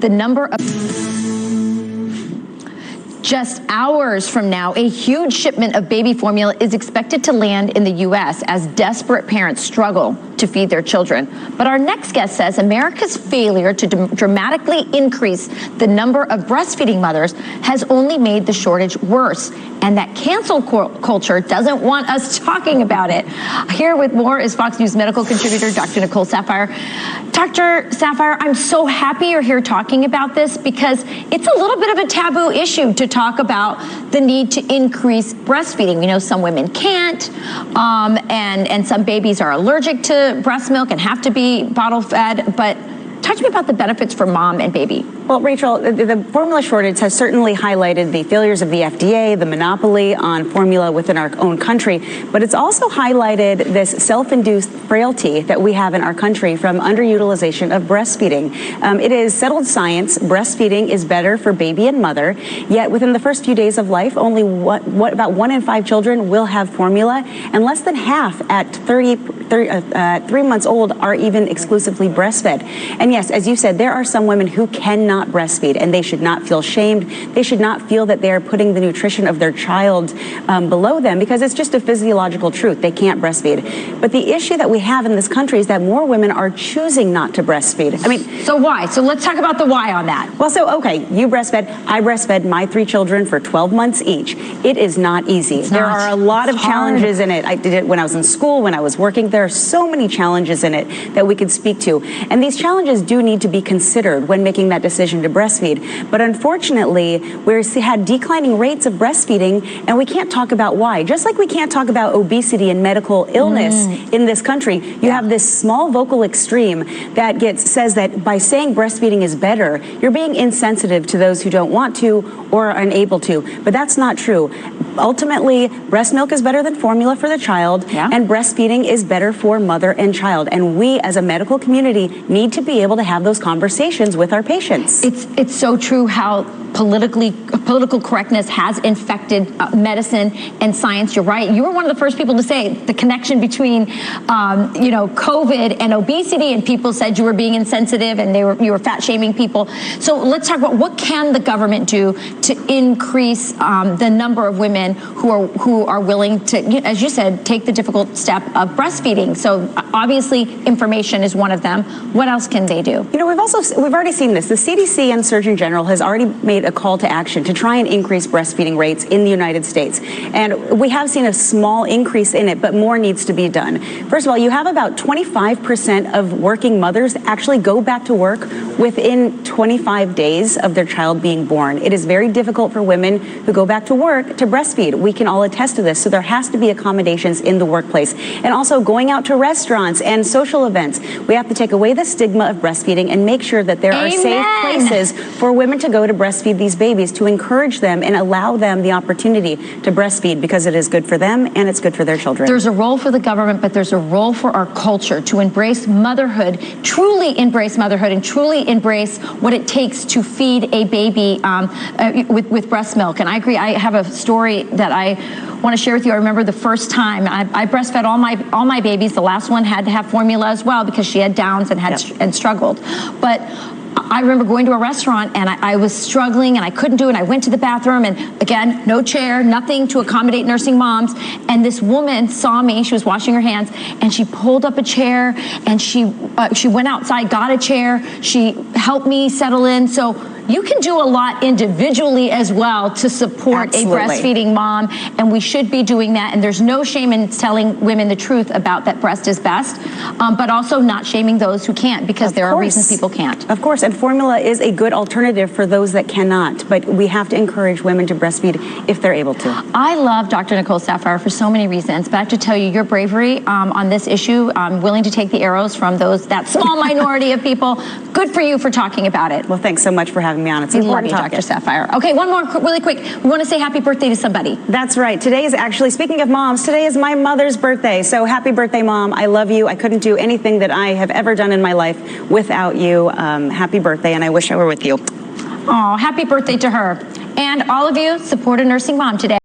The number of just hours from now, a huge shipment of baby formula is expected to land in the U.S. as desperate parents struggle to feed their children. But our next guest says America's failure to dramatically increase the number of breastfeeding mothers has only made the shortage worse, and that cancel culture doesn't want us talking about it. Here with more is Fox News medical contributor Dr. Nicole Saphier. Dr. Saphier, I'm so happy you're here talking about this because it's a little bit of a taboo issue to talk about the need to increase breastfeeding. We know some women can't, and some babies are allergic to breast milk and have to be bottle fed, but talk to me about the benefits for mom and baby. Well, Rachel, the formula shortage has certainly highlighted the failures of the FDA, the monopoly on formula within our own country, but it's also highlighted this self-induced frailty that we have in our country from underutilization of breastfeeding. It is settled science. Breastfeeding is better for baby and mother, yet within the first few days of life, only about 1 in 5 children will have formula, and less than half at 3 months old are even exclusively breastfed. And yes, as you said, there are some women who cannot breastfeed, and they should not feel shamed. They should not feel that they are putting the nutrition of their child below them, because it's just a physiological truth. They can't breastfeed. But the issue that we have in this country is that more women are choosing not to breastfeed. I mean, so why? So let's talk about the why on that. Well, so, okay, you breastfed. I breastfed my 3 children for 12 months each. It is not easy. There are a lot of challenges in it. I did it when I was in school, when I was working. There are so many challenges in it that we could speak to. And these challenges do need to be considered when making that decision to breastfeed. But unfortunately, we've had declining rates of breastfeeding, and we can't talk about why. Just like we can't talk about obesity and medical illness in this country, you have this small vocal extreme that says that by saying breastfeeding is better, you're being insensitive to those who don't want to or are unable to. But that's not true. Ultimately, breast milk is better than formula for the child, and breastfeeding is better for mother and child. And we, as a medical community, need to be able to have those conversations with our patients. It's so true how political correctness has infected medicine and science. You're right. You were one of the first people to say the connection between, COVID and obesity, and people said you were being insensitive and you were fat shaming people. So let's talk about what can the government do to increase the number of women who are willing to, as you said, take the difficult step of breastfeeding. So obviously information is one of them. What else can they do? We've already seen this. The CDC and Surgeon General has already made a call to action to try and increase breastfeeding rates in the United States. And we have seen a small increase in it, but more needs to be done. First of all, you have about 25% of working mothers actually go back to work within 25 days of their child being born. It is very difficult for women who go back to work to breastfeed. We can all attest to this. So there has to be accommodations in the workplace. And also going out to restaurants and social events. We have to take away the stigma of breastfeeding and make sure that there are safe places for women to go to breastfeed these babies, to encourage them and allow them the opportunity to breastfeed, because it is good for them and it's good for their children. There's a role for the government, but there's a role for our culture to embrace motherhood, truly embrace motherhood, and truly embrace what it takes to feed a baby with breast milk. And I agree. I have a story that I want to share with you. I remember the first time I breastfed all my babies. The last one had to have formula as well because she had Downs and struggled. But I remember going to a restaurant and I was struggling and I couldn't do it. I went to the bathroom and again, no chair, nothing to accommodate nursing moms. And this woman saw me, she was washing her hands, and she pulled up a chair and she went outside, got a chair. She helped me settle in. So you can do a lot individually as well to support a breastfeeding mom, and we should be doing that. And there's no shame in telling women the truth about that breast is best, but also not shaming those who can't, because there are reasons people can't. Of course, and formula is a good alternative for those that cannot, but we have to encourage women to breastfeed if they're able to. I love Dr. Nicole Saphier for so many reasons, but I have to tell you, your bravery on this issue, willing to take the arrows from that small minority of people. Good for you for talking about it. Well, thanks so much for having me on. It's important. Love you, Dr. Saphier. Okay, one more really quick. We want to say happy birthday to somebody. That's right. Today is actually, speaking of moms, today is my mother's birthday. So happy birthday, Mom. I love you. I couldn't do anything that I have ever done in my life without you. Happy birthday, and I wish I were with you. Oh, happy birthday to her. And all of you, support a nursing mom today.